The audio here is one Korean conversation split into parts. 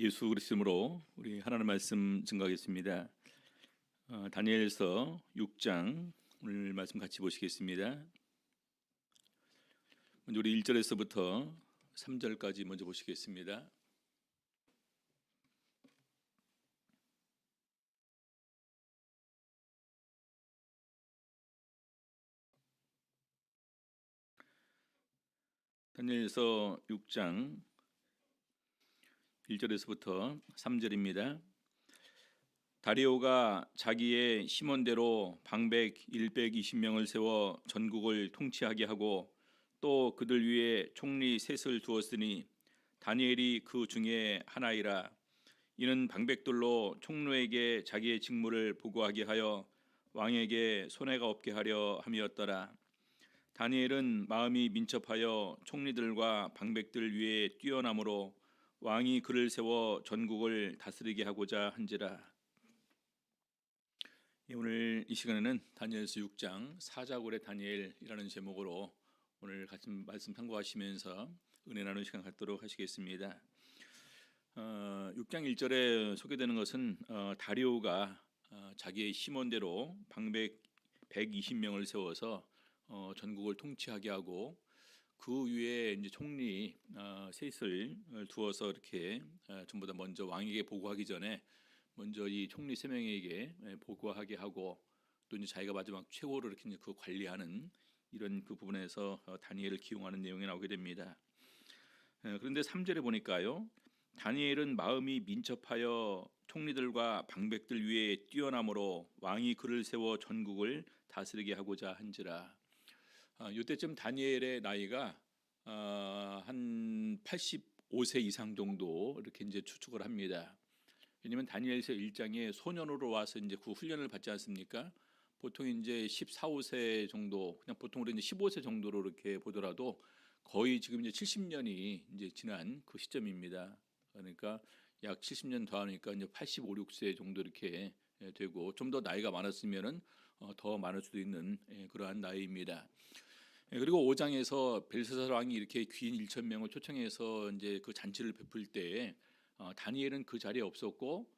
예수 그리스도로 우리 하나님 말씀 증거하겠습니다. 다니엘서 6장 오늘 말씀 같이 보시겠습니다. 먼저 우리 1절에서부터 3절까지 먼저 보시겠습니다. 다니엘서 6장 1절에서부터 3절입니다. 다리오가 자기의 심원대로 방백 120명을 세워 전국을 통치하게 하고 또 그들 위에 총리 셋을 두었으니 다니엘이 그 중에 하나이라. 이는 방백들로 총리에게 자기의 직무를 보고하게 하여 왕에게 손해가 없게 하려 함이었더라. 다니엘은 마음이 민첩하여 총리들과 방백들 위에 뛰어남으로 왕이 그를 세워 전국을 다스리게 하고자 한지라. 오늘 이 시간에는 다니엘서 6장 사자굴의 다니엘이라는 제목으로 오늘 같이 말씀 참고하시면서 은혜 나누는 시간 갖도록 하시겠습니다. 6장 1절에 소개되는 것은 다리오가 자기의 심원대로 방백 120명을 세워서 전국을 통치하게 하고 그 위에 이제 총리 셋을 두어서 이렇게 전부 다 먼저 왕에게 보고하기 전에 먼저 이 총리 세 명에게 보고하게 하고 또 이제 자기가 마지막 최고로 이렇게 이제 그 관리하는 이런 그 부분에서 다니엘을 기용하는 내용이 나오게 됩니다. 그런데 3절에 보니까요, 다니엘은 마음이 민첩하여 총리들과 방백들 위에 뛰어남으로 왕이 그를 세워 전국을 다스리게 하고자 한지라. 이때쯤 다니엘의 나이가 한 85세 이상 정도 이렇게 이제 추측을 합니다. 왜냐하면 다니엘서 1장에 소년으로 와서 이제 그 훈련을 받지 않습니까? 보통 이제 14, 15세 정도, 그냥 보통 우리 이제 15세 정도로 이렇게 보더라도 거의 지금 이제 70년이 이제 지난 그 시점입니다. 그러니까 약 70년 더하니까 이제 85, 6세 정도 이렇게 되고 좀 더 나이가 많았으면은 더 많을 수도 있는 그러한 나이입니다. 그리고 5장에서 벨사살 왕이 이렇게 귀인 1,000명을 초청해서 이제 그 잔치를 베풀 때 다니엘은 그 자리에 없었고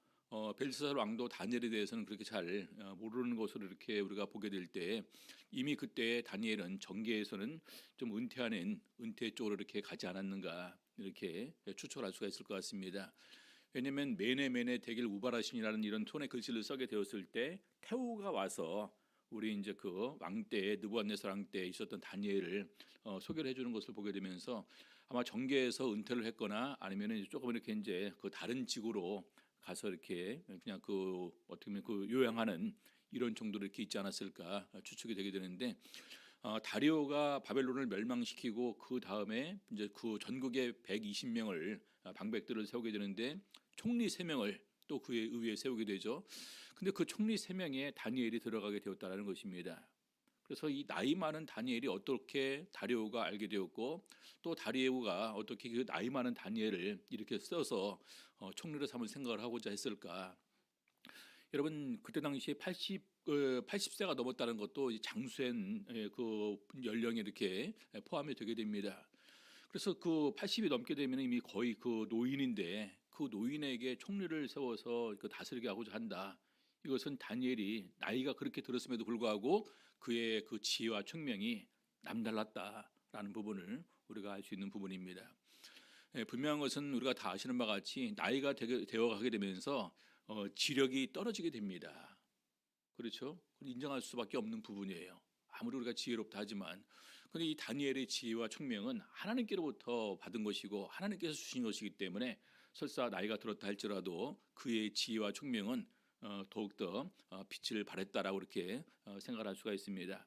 벨사살 왕도 다니엘에 대해서는 그렇게 잘 모르는 것으로 이렇게 우리가 보게 될 때 이미 그때 다니엘은 정계에서는 좀 은퇴하는 은퇴 쪽으로 이렇게 가지 않았는가 이렇게 추측을 할 수가 있을 것 같습니다. 왜냐하면 메네 대길 우발하신이라는 이런 톤의 글씨를 써게 되었을 때 태우가 와서 우리 이제 그 왕 때 느부갓네살 왕 때 있었던 다니엘을 소개를 해주는 것을 보게 되면서 아마 정계에서 은퇴를 했거나 아니면은 조금 이렇게 이제 그 다른 직으로 가서 이렇게 그냥 그 어떻게 보면 그 요양하는 이런 정도로 이렇게 있지 않았을까 추측이 되게 되는데 다리오가 바벨론을 멸망시키고 그 다음에 이제 그 전국에 120명을 방백들을 세우게 되는데 총리 3명을 또 그에 의해 세우게 되죠. 근데 그 총리 3명에 다니엘이 들어가게 되었다는 것입니다. 그래서 이 나이 많은 다니엘이 어떻게 다리오가 알게 되었고 또 다리오가 어떻게 그 나이 많은 다니엘을 이렇게 써서 총리로 삼을 생각을 하고자 했을까? 여러분 그때 당시에 80세가 넘었다는 것도 장수한 그 연령에 이렇게 포함이 되게 됩니다. 그래서 그 80이 넘게 되면 이미 거의 그 노인인데 그 노인에게 총리를 세워서 그 다스리게 하고자 한다. 이것은 다니엘이 나이가 그렇게 들었음에도 불구하고 그의 그 지혜와 총명이 남달랐다라는 부분을 우리가 알 수 있는 부분입니다. 분명한 것은 우리가 다 아시는 바와 같이 나이가 되어가게 되면서 지력이 떨어지게 됩니다. 그렇죠? 인정할 수밖에 없는 부분이에요. 아무리 우리가 지혜롭다 하지만 근데 이 다니엘의 지혜와 총명은 하나님께로부터 받은 것이고 하나님께서 주신 것이기 때문에 설사 나이가 들었다 할지라도 그의 지혜와 총명은 더욱더 빛을 발했다라고 이렇게 생각할 수가 있습니다.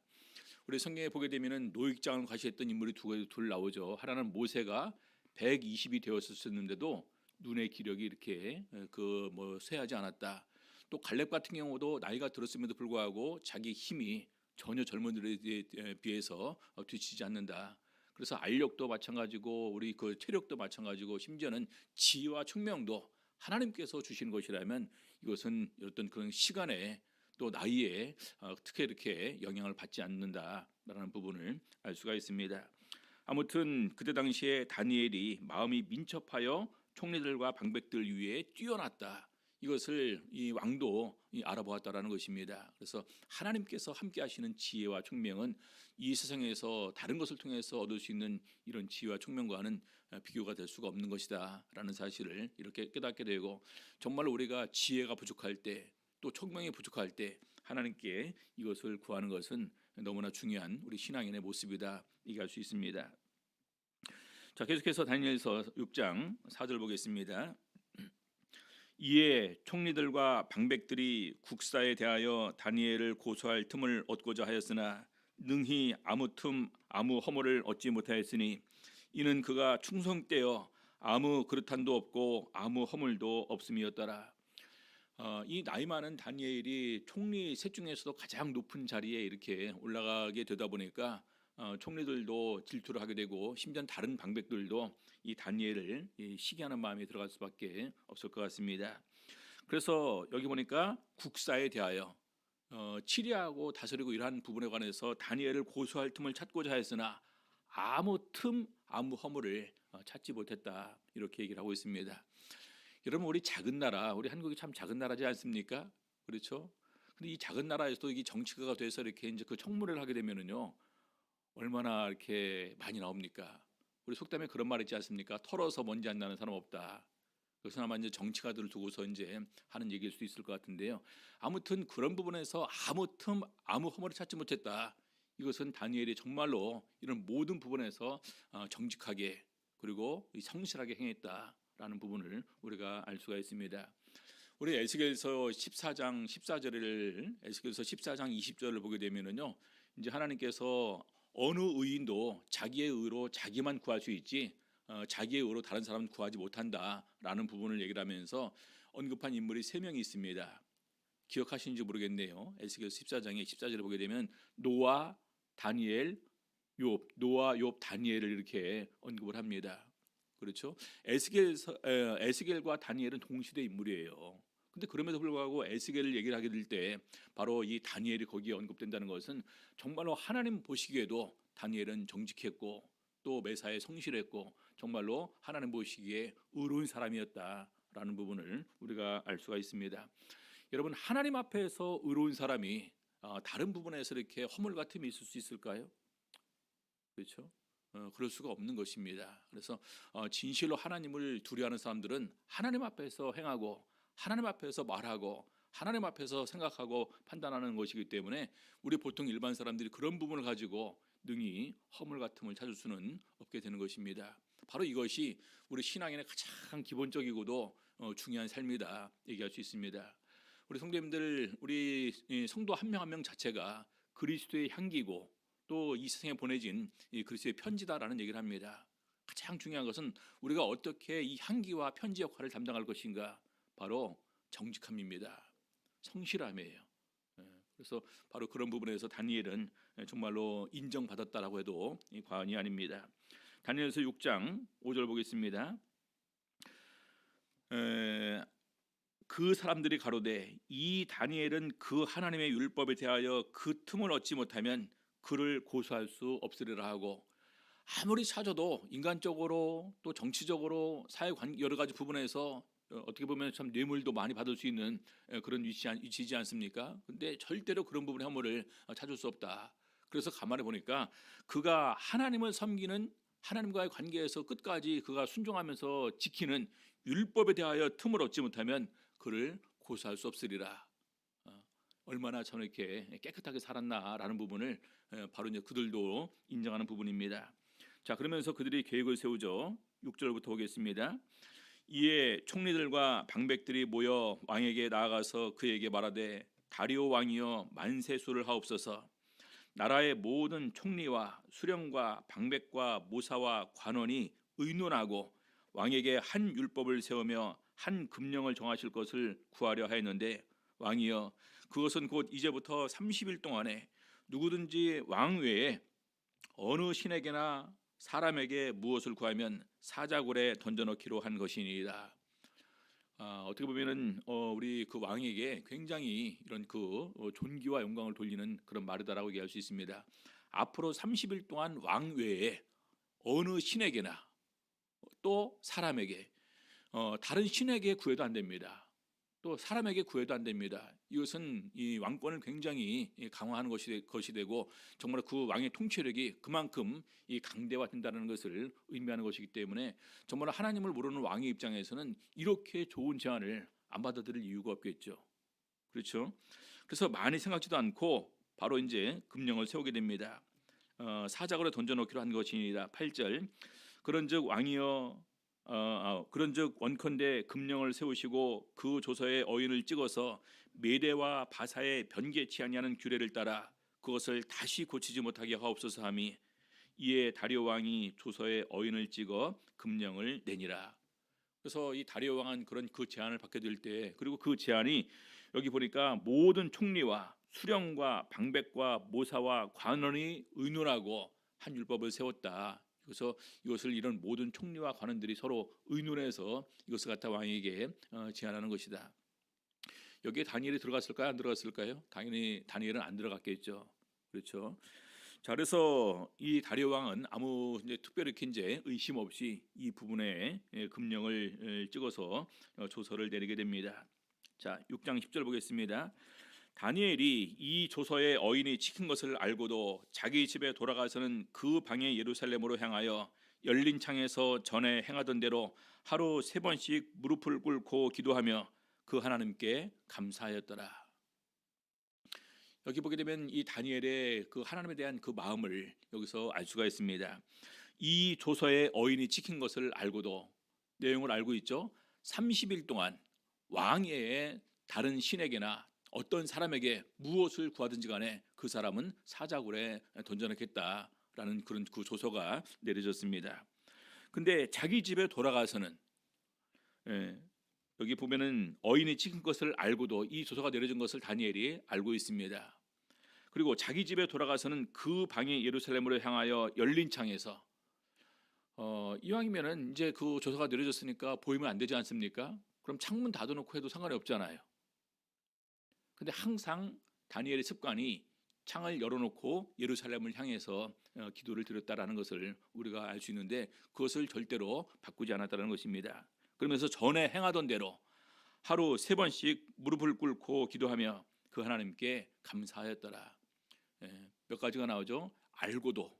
우리 성경에 보게 되면은 노획장을 과시했던 인물이 둘 나오죠. 하나는 모세가 120이 되었었는데도 눈의 기력이 이렇게 그 뭐 쇠하지 않았다. 또 갈렙 같은 경우도 나이가 들었음에도 불구하고 자기 힘이 전혀 젊은이들에 비해서 뒤지지 않는다. 그래서 알력도 마찬가지고 우리 그 체력도 마찬가지고 심지어는 지혜와 총명도 하나님께서 주신 것이라면 이것은 어떤 그런 시간에 또 나이에 어떻게 이렇게 영향을 받지 않는다라는 부분을 알 수가 있습니다. 아무튼 그때 당시에 다니엘이 마음이 민첩하여 총리들과 방백들 위에 뛰어났다. 이것을 이 왕도 알아보았다라는 것입니다. 그래서 하나님께서 함께 하시는 지혜와 총명은 이 세상에서 다른 것을 통해서 얻을 수 있는 이런 지혜와 총명과는 비교가 될 수가 없는 것이다라는 사실을 이렇게 깨닫게 되고, 정말 우리가 지혜가 부족할 때, 또 총명이 부족할 때 하나님께 이것을 구하는 것은 너무나 중요한 우리 신앙인의 모습이다 얘기할 수 있습니다. 자, 계속해서 다니엘서 6장 4절 보겠습니다. 이에 총리들과 방백들이 국사에 대하여 다니엘을 고소할 틈을 얻고자 하였으나 능히 아무 틈 아무 허물을 얻지 못하였으니 이는 그가 충성되어 아무 그릇함도 없고 아무 허물도 없음이었더라. 이 나이 많은 다니엘이 총리 셋 중에서도 가장 높은 자리에 이렇게 올라가게 되다 보니까 총리들도 질투를 하게 되고, 심지어 다른 방백들도 이 다니엘을 시기하는 마음이 들어갈 수밖에 없을 것 같습니다. 그래서 여기 보니까 국사에 대하여 치리하고 다스리고 이러한 부분에 관해서 다니엘을 고소할 틈을 찾고자 했으나 아무 틈 아무 허물을 찾지 못했다, 이렇게 얘기를 하고 있습니다. 여러분, 우리 작은 나라, 우리 한국이 참 작은 나라지 않습니까? 그렇죠? 근데 이 작은 나라에서도 이게 정치가가 돼서 이렇게 이제 그 청문회를 하게 되면은요, 얼마나 이렇게 많이 나옵니까? 우리 속담에 그런 말 있지 않습니까? 털어서 먼지 안 나는 사람 없다. 그것은 아마 이제 정치가들을 두고서 이제 하는 얘기일 수도 있을 것 같은데요. 아무튼 그런 부분에서 아무 틈 아무 허물을 찾지 못했다. 이것은 다니엘이 정말로 이런 모든 부분에서 정직하게 그리고 성실하게 행했다라는 부분을 우리가 알 수가 있습니다. 우리 에스겔서 14장 14절을 에스겔서 14장 20절을 보게 되면은요, 이제 하나님께서 어느 의인도 자기의 의로 자기만 구할 수 있지 자기의 의로 다른 사람은 구하지 못한다라는 부분을 얘기를 하면서 언급한 인물이 3명이 있습니다. 기억하시는지 모르겠네요. 에스겔서 14장의 14절을 보게 되면 노아, 다니엘, 욥, 노아, 욥, 다니엘을 이렇게 언급을 합니다. 그렇죠? 에스겔과 다니엘은 동시대 인물이에요. 근데 그럼에도 불구하고 에스겔을 얘기를 하게 될 때 바로 이 다니엘이 거기에 언급된다는 것은 정말로 하나님 보시기에도 다니엘은 정직했고 또 매사에 성실했고 정말로 하나님 보시기에 의로운 사람이었다라는 부분을 우리가 알 수가 있습니다. 여러분, 하나님 앞에서 의로운 사람이 다른 부분에서 이렇게 허물 같음이 있을 수 있을까요? 그렇죠? 그럴 수가 없는 것입니다. 그래서 진실로 하나님을 두려워하는 사람들은 하나님 앞에서 행하고 하나님 앞에서 말하고 하나님 앞에서 생각하고 판단하는 것이기 때문에 우리 보통 일반 사람들이 그런 부분을 가지고 능히 허물 같음을 찾을 수는 없게 되는 것입니다. 바로 이것이 우리 신앙인의 가장 기본적이고도 중요한 삶이다 얘기할 수 있습니다. 우리 성도님들, 우리 성도 한 명 한 명 자체가 그리스도의 향기고 또 이 세상에 보내진 이 그리스도의 편지다라는 얘기를 합니다. 가장 중요한 것은 우리가 어떻게 이 향기와 편지 역할을 담당할 것인가, 바로 정직함입니다. 성실함이에요. 그래서 바로 그런 부분에서 다니엘은 정말로 인정받았다라고 해도 과언이 아닙니다. 다니엘서 6장 5절 보겠습니다. 그 사람들이 가로되 이 다니엘은 그 하나님의 율법에 대하여 그 틈을 얻지 못하면 그를 고소할 수 없으리라 하고, 아무리 찾아도 인간적으로 또 정치적으로 사회 여러 가지 부분에서 어떻게 보면 참 뇌물도 많이 받을 수 있는 그런 위치이지 않습니까? 근데 절대로 그런 부분의 허물을 찾을 수 없다. 그래서 가만히 보니까 그가 하나님을 섬기는 하나님과의 관계에서 끝까지 그가 순종하면서 지키는 율법에 대하여 틈을 얻지 못하면 그를 고소할 수 없으리라. 얼마나 참 이렇게 깨끗하게 살았나라는 부분을 바로 이제 그들도 인정하는 부분입니다. 자, 그러면서 그들이 계획을 세우죠. 6절부터 보겠습니다. 이에 총리들과 방백들이 모여 왕에게 나아가서 그에게 말하되 다리오 왕이여 만세수를 하옵소서. 나라의 모든 총리와 수령과 방백과 모사와 관원이 의논하고 왕에게 한 율법을 세우며 한 금령을 정하실 것을 구하려 하였는데 왕이여 그것은 곧 이제부터 30일 동안에 누구든지 왕 외에 어느 신에게나 사람에게 무엇을 구하면 사자굴에 던져넣기로 한 것이니이다. 어떻게 보면은 우리 그 왕에게 굉장히 이런 그 존귀와 영광을 돌리는 그런 말이다라고 얘기할 수 있습니다. 앞으로 30일 동안 왕 외에 어느 신에게나 또 사람에게 다른 신에게 구해도 안 됩니다. 또 사람에게 구해도 안 됩니다. 이것은 이 왕권을 굉장히 강화하는 것이 되고 정말 그 왕의 통치력이 그만큼 이 강대화된다는 것을 의미하는 것이기 때문에 정말 하나님을 모르는 왕의 입장에서는 이렇게 좋은 제안을 안 받아들일 이유가 없겠죠. 그렇죠? 그래서 많이 생각지도 않고 바로 이제 금령을 세우게 됩니다. 사자굴에 던져놓기로 한 것이니라. 8절 그런즉 왕이여 그런즉 원컨대 금령을 세우시고 그 조서에 어인을 찍어서 메대와 바사에 변개치 아니하는 규례를 따라 그것을 다시 고치지 못하게 하옵소서 하니 이에 다리오 왕이 조서에 어인을 찍어 금령을 내니라. 그래서 이 다리오 왕은 그런 그 제안을 받게 될 때, 그리고 그 제안이 여기 보니까 모든 총리와 수령과 방백과 모사와 관원이 의논하고 한 율법을 세웠다. 그래서 이것을 이런 모든 총리와 관원들이 서로 의논해서 이것을 갖다 왕에게 제안하는 것이다. 여기에 다니엘이 들어갔을까요? 안 들어갔을까요? 당연히 다니엘은 안 들어갔겠죠. 그렇죠. 자, 그래서 이 다리오 왕은 아무 특별히 이제 의심 없이 이 부분에 금령을 찍어서 조서를 내리게 됩니다. 자, 6장 10절 보겠습니다. 다니엘이 이 조서에 어인이 찍힌 것을 알고도 자기 집에 돌아가서는 그 방에 예루살렘으로 향하여 열린 창에서 전에 행하던 대로 하루 3번씩 무릎을 꿇고 기도하며 그 하나님께 감사하였더라. 여기 보게 되면 이 다니엘의 그 하나님에 대한 그 마음을 여기서 알 수가 있습니다. 이 조서에 어인이 찍힌 것을 알고도, 내용을 알고 있죠. 30일 동안 왕의 다른 신에게나 어떤 사람에게 무엇을 구하든지 간에 그 사람은 사자굴에 던져놓겠다라는 그런 그 조서가 내려졌습니다. 근데 자기 집에 돌아가서는 여기 보면은 어인이 찍힌 것을 알고도 이 조서가 내려진 것을 다니엘이 알고 있습니다. 그리고 자기 집에 돌아가서는 그 방이 예루살렘으로 향하여 열린 창에서 이왕이면은 이제 그 조서가 내려졌으니까 보이면 안 되지 않습니까? 그럼 창문 닫아놓고 해도 상관이 없잖아요. 근데 항상 다니엘의 습관이 창을 열어놓고 예루살렘을 향해서 기도를 드렸다라는 것을 우리가 알 수 있는데 그것을 절대로 바꾸지 않았다는 것입니다. 그러면서 전에 행하던 대로 하루 3번씩 무릎을 꿇고 기도하며 그 하나님께 감사하였더라. 몇 가지가 나오죠. 알고도.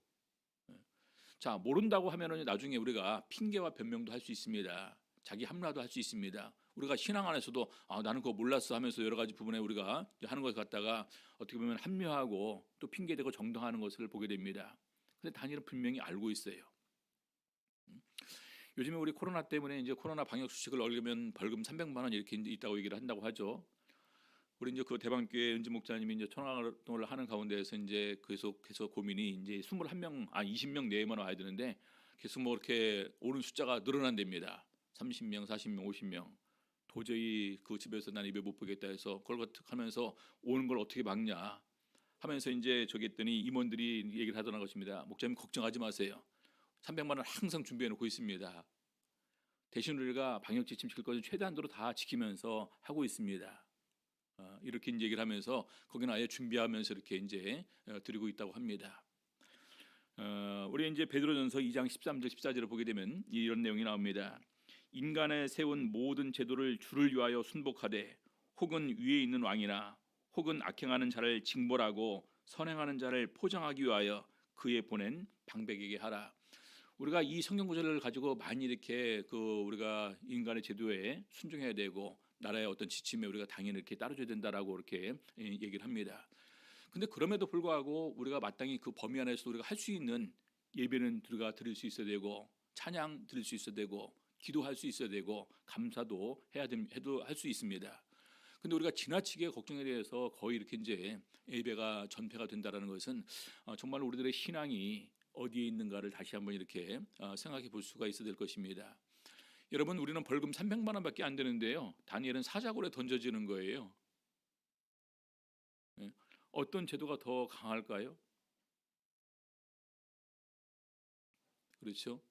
자, 모른다고 하면은 나중에 우리가 핑계와 변명도 할 수 있습니다. 자기 합리화도 할 수 있습니다. 우리가 신앙 안에서도 나는 그거 몰랐어 하면서 여러 가지 부분에 우리가 하는 것을 갖다가 어떻게 보면 합리화하고 또 핑계대고 정당하는 것을 보게 됩니다. 근데 다니엘은 분명히 알고 있어요. 요즘에 우리 코로나 때문에 이제 코로나 방역 수칙을 어기면 벌금 300만 원 이렇게 있다고 얘기를 한다고 하죠. 우리 이제 그 대방교회 은지 목사님이 이제 천황활동을 하는 가운데에서 이제 계속해서 고민이 이제 21명, 20명 내에만 와야 되는데 계속 뭐 이렇게 오는 숫자가 늘어난답니다. 30명, 40명, 50명. 도저히 그 집에서 난 입에 못 보겠다 해서 그걸 하면서 오는 걸 어떻게 막냐 하면서 이제 저기 했더니 임원들이 얘기를 하더라는 것입니다. 목사님 걱정하지 마세요. 300만 원 항상 준비해 놓고 있습니다. 대신 우리가 방역 지침 지킬 것을 최대한도로 다 지키면서 하고 있습니다. 이렇게 이제 얘기를 하면서 거기는 아예 준비하면서 이렇게 이제 드리고 있다고 합니다. 우리 이제 베드로전서 2장 13절 14절을 보게 되면 이런 내용이 나옵니다. 인간의 세운 모든 제도를 주를 위하여 순복하되 혹은 위에 있는 왕이나 혹은 악행하는 자를 징벌하고 선행하는 자를 포장하기 위하여 그의 보낸 방백에게 하라. 우리가 이 성경 구절을 가지고 많이 이렇게 우리가 인간의 제도에 순종해야 되고 나라의 어떤 지침에 우리가 당연히 이렇게 따라줘야 된다라고 이렇게 얘기를 합니다. 근데 그럼에도 불구하고 우리가 마땅히 그 범위 안에서 우리가 할 수 있는 예배는 우리가 드릴 수 있어야 되고 찬양 드릴 수 있어야 되고 기도할 수 있어야 되고 감사도 해도 할 수 있습니다. 근데 우리가 지나치게 걱정에 대해서 거의 이렇게 이제 예배가 전폐가 된다라는 것은 정말 우리들의 신앙이 어디에 있는가를 다시 한번 이렇게 생각해 볼 수가 있어야 될 것입니다. 여러분, 우리는 벌금 300만 원밖에 안 되는데요. 다니엘은 사자굴에 던져지는 거예요. 어떤 제도가 더 강할까요? 그렇죠?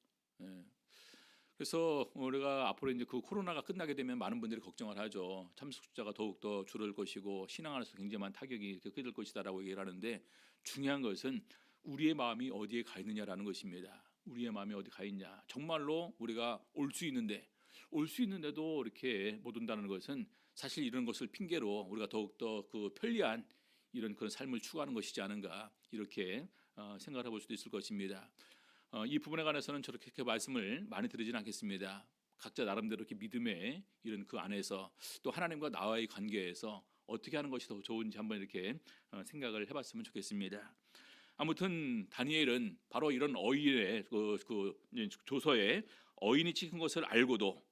그래서 우리가 앞으로 이제 그 코로나가 끝나게 되면 많은 분들이 걱정을 하죠. 참석 숫자가 더욱 더 줄을 것이고 신앙 안에서 굉장히 많은 타격이 크게 될 것이다라고 얘기를 하는데 중요한 것은 우리의 마음이 어디에 가 있느냐라는 것입니다. 우리의 마음이 어디 가 있냐. 정말로 우리가 올 수 있는데 올 수 있는데도 이렇게 못 온다는 것은 사실 이런 것을 핑계로 우리가 더욱더 그 편리한 이런 그런 삶을 추구하는 것이지 않은가 이렇게 생각을 해볼 수도 있을 것입니다. 이 부분에 관해서는 저렇게 말씀을 많이 드리지는 않겠습니다. 각자 나름대로 이렇게 믿음의 이런 그 안에서 또 하나님과 나와의 관계에서 어떻게 하는 것이 더 좋은지 한번 이렇게 생각을 해봤으면 좋겠습니다. 아무튼 다니엘은 바로 이런 어인의 그 조서에 어인이 찍힌 것을 알고도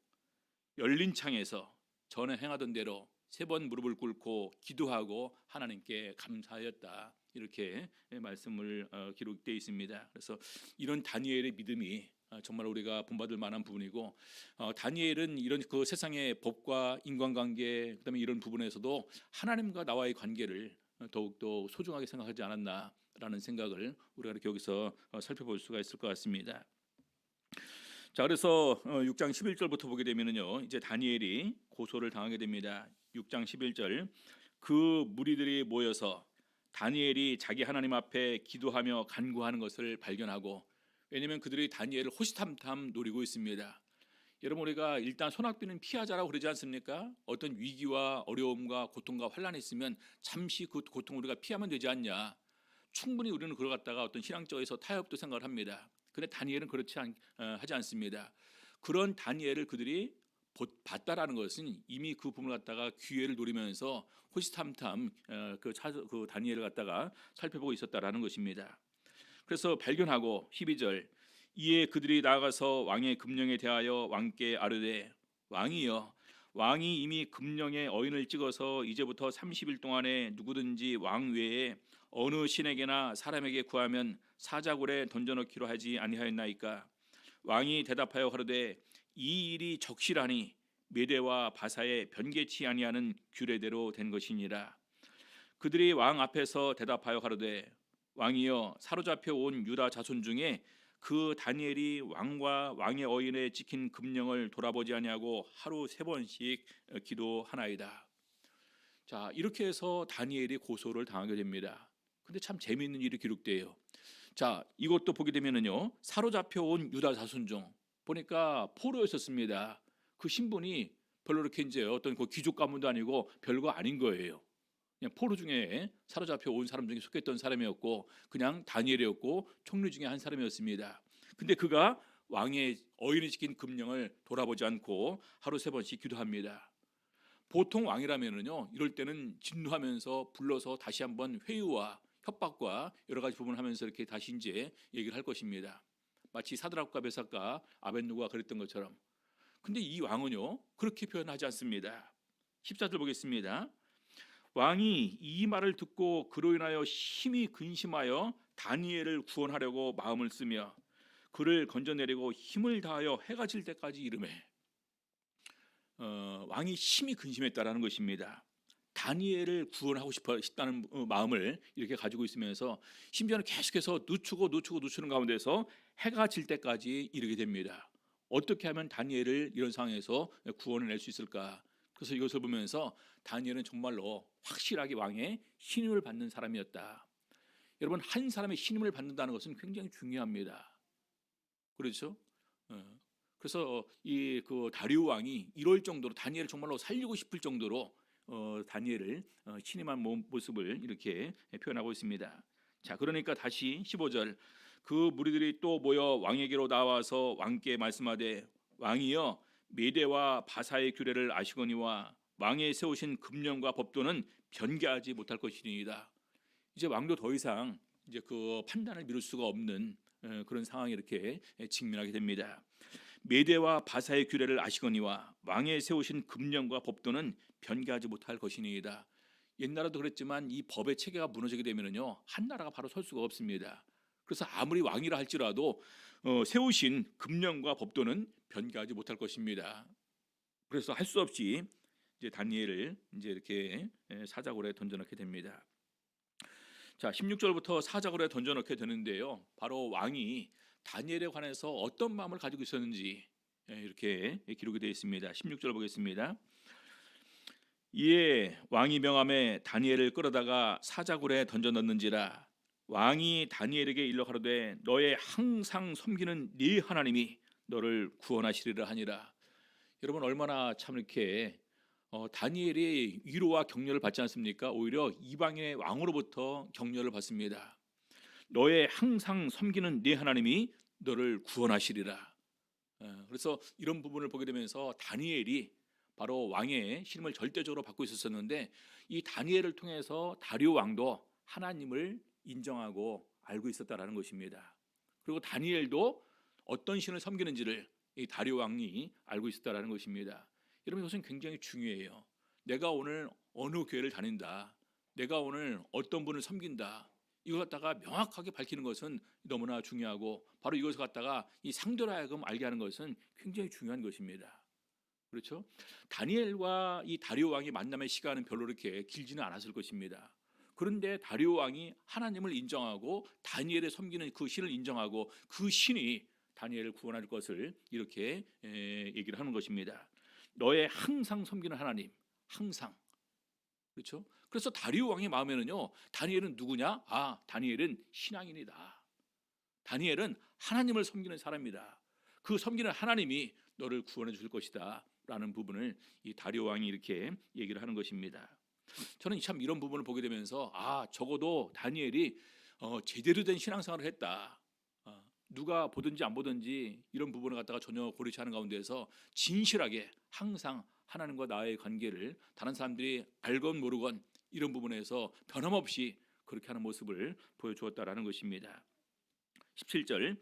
열린 창에서 전에 행하던 대로 3번 무릎을 꿇고 기도하고 하나님께 감사하였다. 이렇게 말씀을 기록되어 있습니다. 그래서 이런 다니엘의 믿음이 정말 우리가 본받을 만한 부분이고, 다니엘은 이런 그 세상의 법과 인간관계 그다음에 이런 부분에서도 하나님과 나와의 관계를 더욱더 소중하게 생각하지 않았나라는 생각을 우리가 이렇게 여기서 살펴볼 수가 있을 것 같습니다. 자, 그래서 6장 11절부터 보게 되면은요, 이제 다니엘이 고소를 당하게 됩니다. 6장 11절, 그 무리들이 모여서 다니엘이 자기 하나님 앞에 기도하며 간구하는 것을 발견하고, 왜냐하면 그들이 다니엘을 호시탐탐 노리고 있습니다. 여러분, 우리가 일단 소낙비는 피하자라고 그러지 않습니까? 어떤 위기와 어려움과 고통과 환란이 있으면 잠시 그 고통 우리가 피하면 되지 않냐. 충분히 우리는 그걸 갖다가 어떤 신앙적에서 타협도 생각을 합니다. 그런데 다니엘은 그렇지 하지 않습니다. 그런 다니엘을 그들이 봤다라는 것은 이미 그 부분을 갖다가 기회를 노리면서 호시탐탐 그 다니엘을 갖다가 살펴보고 있었다라는 것입니다. 그래서 발견하고 12절, 이에 그들이 나아가서 왕의 금령에 대하여 왕께 아뢰되, 왕이여, 왕이 이미 금령의 어인을 찍어서 이제부터 30일 동안에 누구든지 왕 외에 어느 신에게나 사람에게 구하면 사자굴에 던져넣기로 하지 아니하였나이까? 왕이 대답하여 가로되, 이 일이 적실하니 메대와 바사에 변개치 아니하는 규례대로 된 것이니라. 그들이 왕 앞에서 대답하여 가로되, 왕이여, 사로잡혀 온 유다 자손 중에 그 다니엘이 왕과 왕의 어인에 찍힌 금령을 돌아보지 아니하고 하루 3번씩 기도하나이다. 자, 이렇게 해서 다니엘이 고소를 당하게 됩니다. 근데 참 재미있는 일이 기록돼요. 자, 이것도 보게 되면은요, 사로잡혀 온 유다 자손 중 보니까 포로였었습니다. 그 신분이 별로 이렇게 이제 어떤 그 귀족 가문도 아니고 별거 아닌 거예요. 그냥 포로 중에 사로잡혀 온 사람 중에 속했던 사람이었고, 그냥 다니엘이었고 총리 중에 한 사람이었습니다. 근데 그가 왕의 어인이 지킨 금령을 돌아보지 않고 하루 3번씩 기도합니다. 보통 왕이라면은요, 이럴 때는 진노하면서 불러서 다시 한번 회유와 협박과 여러 가지 부분을 하면서 이렇게 다시 이제 얘기를 할 것입니다. 마치 사드락과 메삭과 아벳느고가 그랬던 것처럼. 근데 이 왕은요, 그렇게 표현하지 않습니다. 14절 보겠습니다. 왕이 이 말을 듣고 그로 인하여 심히 근심하여 다니엘을 구원하려고 마음을 쓰며 그를 건져내리고 힘을 다하여 해가 질 때까지 이르매. 왕이 심히 근심했다라는 것입니다. 다니엘을 구원하고 싶다는 마음을 이렇게 가지고 있으면서 심지어는 계속해서 늦추는 가운데서 해가 질 때까지 이르게 됩니다. 어떻게 하면 다니엘을 이런 상황에서 구원을 낼 수 있을까? 그래서 이것을 보면서 다니엘은 정말로 확실하게 왕의 신임을 받는 사람이었다. 여러분, 한 사람의 신임을 받는다는 것은 굉장히 중요합니다. 그렇죠? 그래서 이 그 다리오 왕이 이럴 정도로 다니엘을 정말로 살리고 싶을 정도로 다니엘을 신임한 모습을 이렇게 표현하고 있습니다. 자, 그러니까 다시 15절, 그 무리들이 또 모여 왕에게로 나와서 왕께 말씀하되, 왕이여, 메대와 바사의 규례를 아시거니와 왕의 세우신 금령과 법도는 변개하지 못할 것이니이다. 이제 왕도 더 이상 이제 그 판단을 미룰 수가 없는 그런 상황에 이렇게 직면하게 됩니다. 메대와 바사의 규례를 아시거니와 왕의 세우신 금령과 법도는 변개하지 못할 것이니이다. 옛날에도 그랬지만 이 법의 체계가 무너지게 되면은요, 한 나라가 바로 설 수가 없습니다. 그래서 아무리 왕이라 할지라도 세우신 금령과 법도는 변개하지 못할 것입니다. 그래서 할 수 없이 이제 다니엘을 이제 이렇게 사자굴에 던져넣게 됩니다. 자, 16절부터 사자굴에 던져넣게 되는데요, 바로 왕이 다니엘에 관해서 어떤 마음을 가지고 있었는지 이렇게 기록이 되어 있습니다. 16절 보겠습니다. 이에 왕이 명함에 다니엘을 끌어다가 사자굴에 던져넣는지라. 왕이 다니엘에게 일러 가로되, 너의 항상 섬기는 네 하나님이 너를 구원하시리라 하니라. 여러분 얼마나 참 이렇게 다니엘이 위로와 격려를 받지 않습니까? 오히려 이방의 왕으로부터 격려를 받습니다. 너의 항상 섬기는 네 하나님이 너를 구원하시리라. 그래서 이런 부분을 보게 되면서 다니엘이 바로 왕의 신임을 절대적으로 받고 있었는데, 이 다니엘을 통해서 다리오 왕도 하나님을 인정하고 알고 있었다라는 것입니다. 그리고 다니엘도 어떤 신을 섬기는지를 이 다리오 왕이 알고 있었다라는 것입니다. 여러분, 이것은 굉장히 중요해요. 내가 오늘 어느 교회를 다닌다, 내가 오늘 어떤 분을 섬긴다, 이걸 갖다가 명확하게 밝히는 것은 너무나 중요하고, 바로 이것을 갖다가 이 상대로 하여금 알게 하는 것은 굉장히 중요한 것입니다. 그렇죠? 다니엘과 이 다리오 왕이 만남의 시간은 별로 그렇게 길지는 않았을 것입니다. 그런데 다리오 왕이 하나님을 인정하고 다니엘의 섬기는 그 신을 인정하고 그 신이 다니엘을 구원할 것을 이렇게 얘기를 하는 것입니다. 너의 항상 섬기는 하나님, 항상. 그렇죠? 그래서 다리오 왕의 마음에는요, 다니엘은 누구냐? 다니엘은 신앙인이다. 다니엘은 하나님을 섬기는 사람이다. 그 섬기는 하나님이 너를 구원해 줄 것이다 라는 부분을 이 다리오 왕이 이렇게 얘기를 하는 것입니다. 저는 참 이런 부분을 보게 되면서 적어도 다니엘이 제대로 된 신앙생활을 했다. 누가 보든지 안 보든지 이런 부분을 갖다가 전혀 고려치 않은 가운데서 진실하게 항상 하나님과 나의 관계를 다른 사람들이 알건 모르건 이런 부분에서 변함없이 그렇게 하는 모습을 보여주었다라는 것입니다. 17절,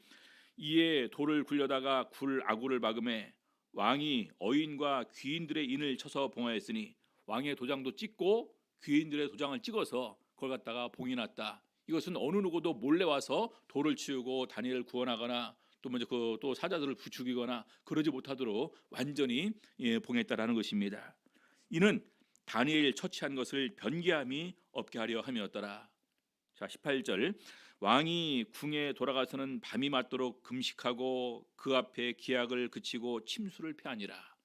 이에 돌을 굴려다가 굴 아구를 박음에 왕이 어인과 귀인들의 인을 쳐서 봉하였으니, 왕의 도장도 찍고 귀인들의 도장을 찍어서 그걸 갖다가 봉해놨다. 이것은 어느 누구도 몰래 와서 돌을 치우고 다니엘을 구원하거나 또 먼저 또 사자들을 부추기거나 그러지 못하도록 완전히 봉했다라는 것입니다. 이는 다니엘 처치한 것을 변개함이 없게 하려 함이었더라. 자, 18절, 왕이 궁에 돌아가서는 밤이 맞도록 금식하고 그 앞에 기약을 그치고 침수를 패하니라.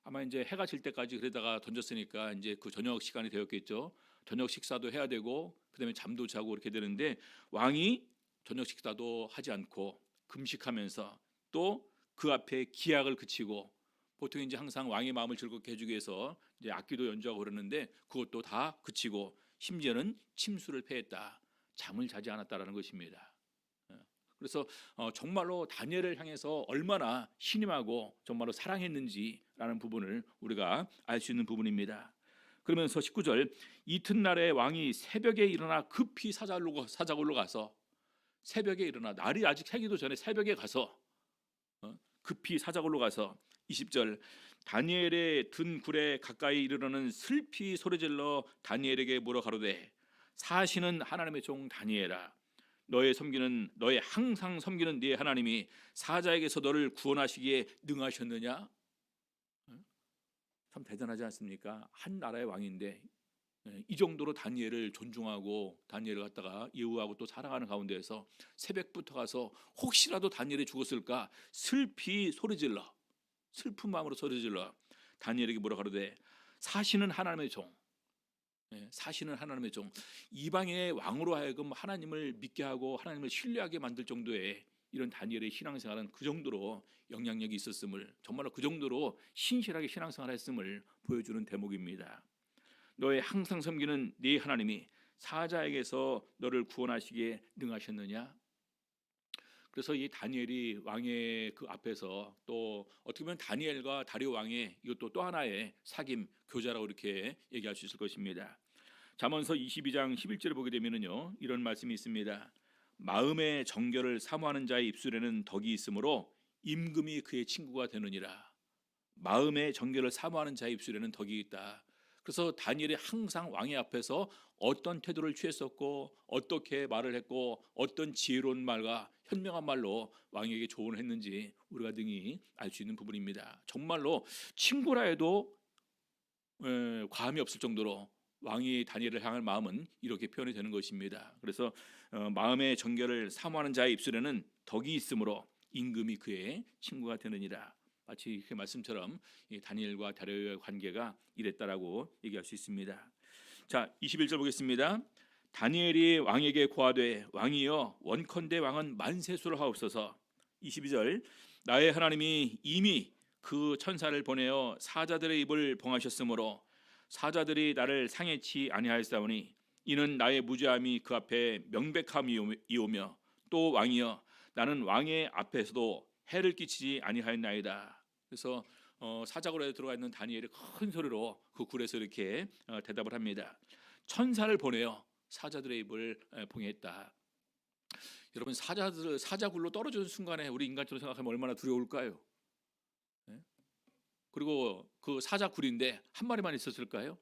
아마 이제 해가 질 때까지 그러다가 던졌으니까 이제 그 저녁 시간이 되었겠죠. 저녁 식사도 해야 되고 그다음에 잠도 자고 그렇게 되는데, 왕이 저녁 식사도 하지 않고 금식하면서 또 그 앞에 기약을 그치고, 보통 이제 항상 왕의 마음을 즐겁게 해주기 위해서 이제 악기도 연주하고 그러는데 그것도 다 그치고 심지어는 침수를 패했다. 잠을 자지 않았다라는 것입니다. 그래서 정말로 다니엘을 향해서 얼마나 신임하고 정말로 사랑했는지라는 부분을 우리가 알 수 있는 부분입니다. 그러면서 19절, 이튿날에 왕이 새벽에 일어나 급히 사자굴로 가서, 새벽에 일어나, 날이 아직 새기도 전에 새벽에 가서 급히 사자굴로 가서, 20절, 다니엘의 든 굴에 가까이 이르러는 슬피 소리질러 다니엘에게 물어 가로되, 사시는 하나님의 종 다니엘아, 너의 항상 섬기는 네 하나님이 사자에게서 너를 구원하시기에 능하셨느냐? 참 대단하지 않습니까? 한 나라의 왕인데 이 정도로 다니엘을 존중하고 다니엘을 갖다가 예우하고 또 사랑하는 가운데에서 새벽부터 가서 혹시라도 다니엘이 죽었을까 슬피 소리질러, 슬픈 마음으로 소리질러 다니엘에게 뭐라 가로되, 사시는 하나님의 종, 사시는 하나님의 종, 이방의 왕으로 하여금 하나님을 믿게 하고 하나님을 신뢰하게 만들 정도의 이런 다니엘의 신앙생활은 그 정도로 영향력이 있었음을, 정말로 그 정도로 신실하게 신앙생활을 했음을 보여주는 대목입니다. 너의 항상 섬기는 네 하나님이 사자에게서 너를 구원하시기에 능하셨느냐? 그래서 이 다니엘이 왕의 그 앞에서, 또 어떻게 보면 다니엘과 다리오 왕의 이것도 또 하나의 사귐, 교자라고 이렇게 얘기할 수 있을 것입니다. 잠언서 22장 11절을 보게 되면요, 이런 말씀이 있습니다. 마음의 정결을 사모하는 자의 입술에는 덕이 있으므로 임금이 그의 친구가 되느니라. 마음의 정결을 사모하는 자의 입술에는 덕이 있다. 그래서 다니엘이 항상 왕의 앞에서 어떤 태도를 취했었고 어떻게 말을 했고 어떤 지혜로운 말과 현명한 말로 왕에게 조언을 했는지 우리가 능히 알 수 있는 부분입니다. 정말로 친구라 해도 과함이 없을 정도로 왕이 다니엘을 향할 마음은 이렇게 표현이 되는 것입니다. 그래서 마음의 정결을 사모하는 자의 입술에는 덕이 있으므로 임금이 그의 친구가 되느니라. 마치 그 말씀처럼 이 다니엘과 다리오의 관계가 이랬다라고 얘기할 수 있습니다. 자, 21절 보겠습니다. 다니엘이 왕에게 고하되, 왕이여 원컨대 왕은 만세수를 하옵소서. 22절, 나의 하나님이 이미 그 천사를 보내어 사자들의 입을 봉하셨으므로 사자들이 나를 상해치 아니하였사오니 이는 나의 무죄함이 그 앞에 명백함이오며 또 왕이여 나는 왕의 앞에서도 해를 끼치지 아니하였나이다. 그래서 사자굴에 들어가 있는 다니엘이 큰 소리로 그 굴에서 이렇게 대답을 합니다. 천사를 보내어 사자들의 입을 봉했다. 여러분, 사자굴로 떨어지는 순간에 우리 인간적으로 생각하면 얼마나 두려울까요? 네? 그리고 그 사자굴인데 한 마리만 있었을까요?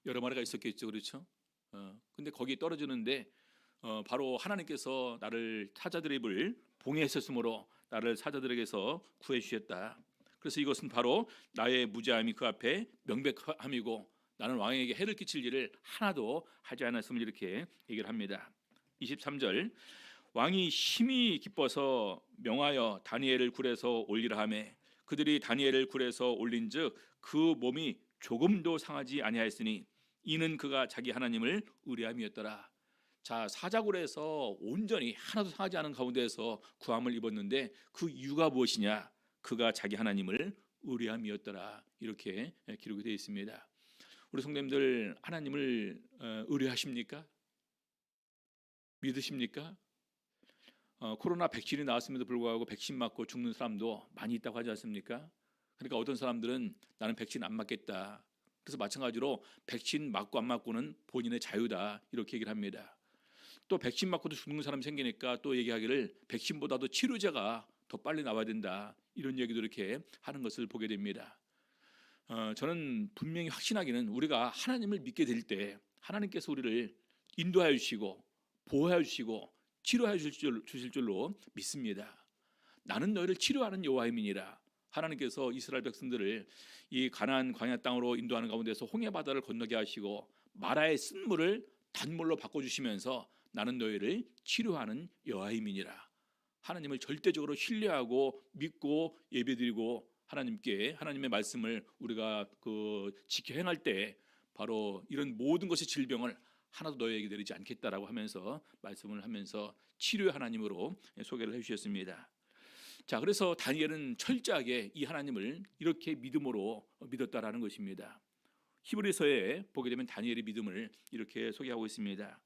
여러 마리가 있었겠죠, 그렇죠? 근데 거기 떨어지는데 바로 하나님께서 나를 사자들의 입을 봉해했었으므로 나를 사자들에게서 구해 주셨다. 그래서 이것은 바로 나의 무죄함이 그 앞에 명백함이고 나는 왕에게 해를 끼칠 일을 하나도 하지 않았음을 이렇게 얘기를 합니다. 23절 왕이 심히 기뻐서 명하여 다니엘을 굴에서 올리라 하매 그들이 다니엘을 굴에서 올린즉 그 몸이 조금도 상하지 아니하였으니 이는 그가 자기 하나님을 의뢰함이었더라. 자, 사자굴에서 온전히 하나도 상하지 않은 가운데에서 구함을 입었는데 그 이유가 무엇이냐? 그가 자기 하나님을 의뢰함이었더라. 이렇게 기록이 되어 있습니다. 우리 성도님들 하나님을 의뢰하십니까? 믿으십니까? 코로나 백신이 나왔음에도 불구하고 백신 맞고 죽는 사람도 많이 있다고 하지 않습니까? 그러니까 어떤 사람들은 나는 백신 안 맞겠다. 그래서 마찬가지로 백신 맞고 안 맞고는 본인의 자유다 이렇게 얘기를 합니다. 또 백신 맞고도 죽는 사람이 생기니까 또 얘기하기를 백신보다도 치료제가 더 빨리 나와야 된다 이런 얘기도 이렇게 하는 것을 보게 됩니다. 저는 분명히 확신하기는 우리가 하나님을 믿게 될 때 하나님께서 우리를 인도하여 주시고 보호하여 주시고 치료하여 주실 줄로 믿습니다. 나는 너희를 치료하는 여호와임이니라. 하나님께서 이스라엘 백성들을 이 가나안 광야 땅으로 인도하는 가운데서 홍해 바다를 건너게 하시고 마라의 쓴물을 단물로 바꿔주시면서 나는 너희를 치료하는 여호와임이니라. 하나님을 절대적으로 신뢰하고 믿고 예배드리고 하나님께 하나님의 말씀을 우리가 지켜 행할 때 바로 이런 모든 것의 질병을 하나도 너희에게 내리지 않겠다라고 하면서 말씀을 하면서 치료의 하나님으로 소개를 해주셨습니다. 자, 그래서 다니엘은 철저하게 이 하나님을 이렇게 믿음으로 믿었다라는 것입니다. 히브리서에 보게 되면 다니엘의 믿음을 이렇게 소개하고 있습니다.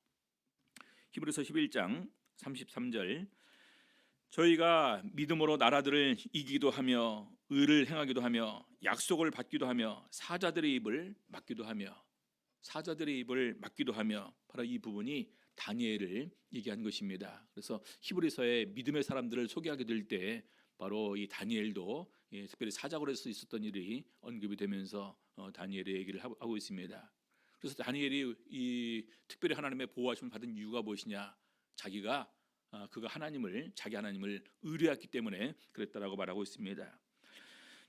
히브리서 11장 33절 저희가 믿음으로 나라들을 이기기도 하며 의를 행하기도 하며 약속을 받기도 하며 사자들의 입을 막기도 하며 바로 이 부분이 다니엘을 얘기한 것입니다. 그래서 히브리서에 믿음의 사람들을 소개하게 될 때 바로 이 다니엘도 특별히 사자굴에서 있었던 일이 언급이 되면서 다니엘의 얘기를 하고 있습니다. 그래서 다니엘이 이 특별히 하나님의 보호하심을 받은 이유가 무엇이냐? 그가 자기 하나님을 의뢰했기 때문에 그랬다라고 말하고 있습니다.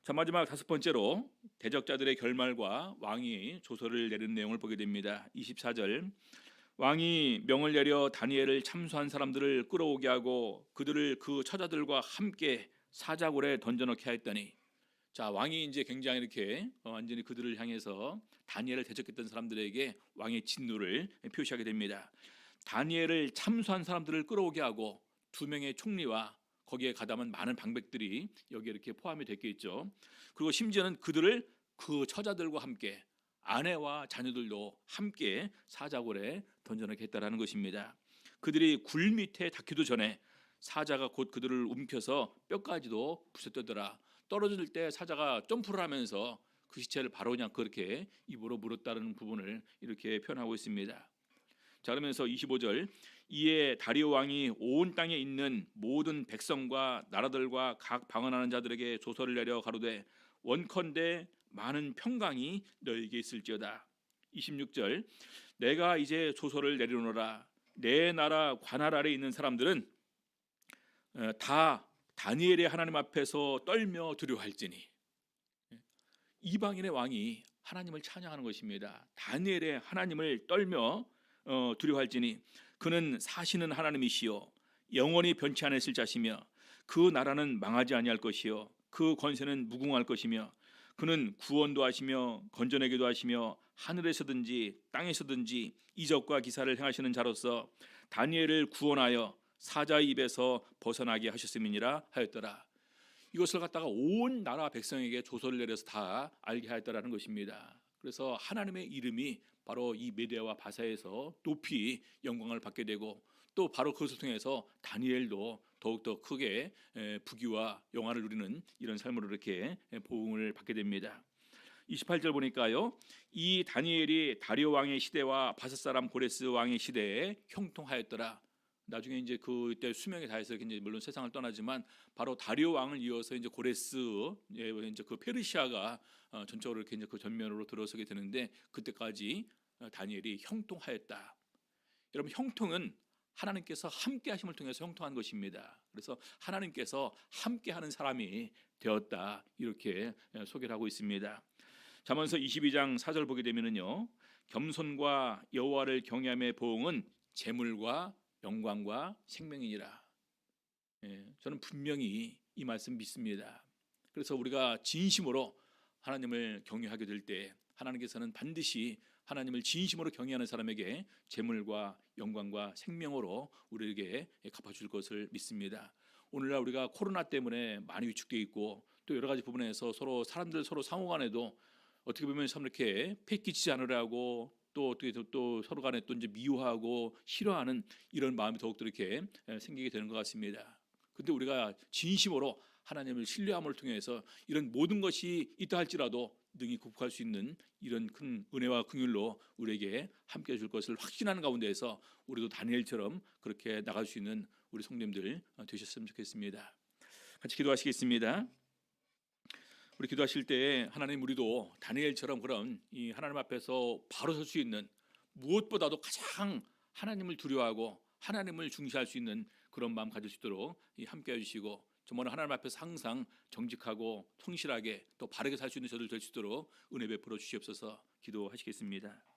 자, 마지막 다섯 번째로 대적자들의 결말과 왕이 조서를 내리는 내용을 보게 됩니다. 24절 왕이 명을 내려 다니엘을 참수한 사람들을 끌어오게 하고 그들을 그 처자들과 함께 사자굴에 던져넣게 하였더니 자, 왕이 이제 굉장히 이렇게 완전히 그들을 향해서 다니엘을 대적했던 사람들에게 왕의 진노를 표시하게 됩니다. 다니엘을 참수한 사람들을 끌어오게 하고 두 명의 총리와 거기에 가담한 많은 방백들이 여기에 이렇게 포함이 됐겠죠. 그리고 심지어는 그들을 그 처자들과 함께 아내와 자녀들도 함께 사자굴에 던져넣게 했다라는 것입니다. 그들이 굴 밑에 닿기도 전에 사자가 곧 그들을 움켜서 뼈까지도 부숴뜨더라. 떨어질 때 사자가 점프를 하면서 그 시체를 바로 그냥 그렇게 입으로 물었다는 부분을 이렇게 표현하고 있습니다. 자, 그러면서 25절 이에 다리오 왕이 온 땅에 있는 모든 백성과 나라들과 각 방언하는 자들에게 조서를 내려 가로되 원컨대 많은 평강이 너에게 있을지어다. 26절 내가 이제 조서를 내리노라. 내 나라 관할 아래 있는 사람들은 다 다니엘의 하나님 앞에서 떨며 두려워할지니. 이방인의 왕이 하나님을 찬양하는 것입니다. 다니엘의 하나님을 떨며 두려워할지니 그는 사시는 하나님이시요 영원히 변치 않으실 자시며 그 나라는 망하지 아니할 것이요 그 권세는 무궁할 것이며 그는 구원도 하시며 건져내기도 하시며 하늘에서든지 땅에서든지 이적과 기사를 행하시는 자로서 다니엘을 구원하여 사자의 입에서 벗어나게 하셨음이니라 하였더라. 이것을 갖다가 온 나라 백성에게 조서를 내려서 다 알게 하였다라는 것입니다. 그래서 하나님의 이름이 바로 이 메대와 바사에서 높이 영광을 받게 되고, 또 바로 그것을 통해서 다니엘도 더욱더 크게 부귀와 영화를 누리는 이런 삶으로 이렇게 보응을 받게 됩니다. 28절 보니까요, 이 다니엘이 다리오 왕의 시대와 바사 사람 고레스 왕의 시대에 형통하였더라. 나중에 이제 그때 수명이 다해서 이제 물론 세상을 떠나지만, 바로 다리오 왕을 이어서 이제 고레스, 이제 그 페르시아가 전적으로 이렇게 이제 그 전면으로 들어서게 되는데, 그때까지 다니엘이 형통하였다. 여러분, 형통은 하나님께서 함께 하심을 통해서 형통한 것입니다. 그래서 하나님께서 함께 하는 사람이 되었다, 이렇게 소개를 하고 있습니다. 잠언서 22장 4절 보게 되면은요, 겸손과 여호와를 경외함의 보응은 재물과 영광과 생명이니라. 저는 분명히 이 말씀 믿습니다. 그래서 우리가 진심으로 하나님을 경외하게 될 때, 하나님께서는 반드시 하나님을 진심으로 경외하는 사람에게 재물과 영광과 생명으로 우리에게 갚아줄 것을 믿습니다. 오늘날 우리가 코로나 때문에 많이 위축되어 있고, 또 여러 가지 부분에서 사람들 서로 상호간에도 어떻게 보면 참 이렇게 패기치지 않으려고, 또 어떻게 또 서로 간에 또 이제 미워하고 싫어하는 이런 마음이 더욱더 이렇게 생기게 되는 것 같습니다. 근데 우리가 진심으로 하나님을 신뢰함을 통해서 이런 모든 것이 있다 할지라도 능히 극복할 수 있는 이런 큰 은혜와 긍휼로 우리에게 함께 해줄 것을 확신하는 가운데에서 우리도 다니엘처럼 그렇게 나갈 수 있는 우리 성도님들 되셨으면 좋겠습니다. 같이 기도하시겠습니다. 우리 기도하실 때 하나님, 우리도 다니엘처럼 그런 이 하나님 앞에서 바로 설 수 있는, 무엇보다도 가장 하나님을 두려워하고 하나님을 중시할 수 있는 그런 마음 가질 수 있도록 함께 해주시고, 정말 하나님 앞에서 항상 정직하고 성실하게 또 바르게 살 수 있는 저들 될 수 있도록 은혜 베풀어 주시옵소서. 기도하시겠습니다.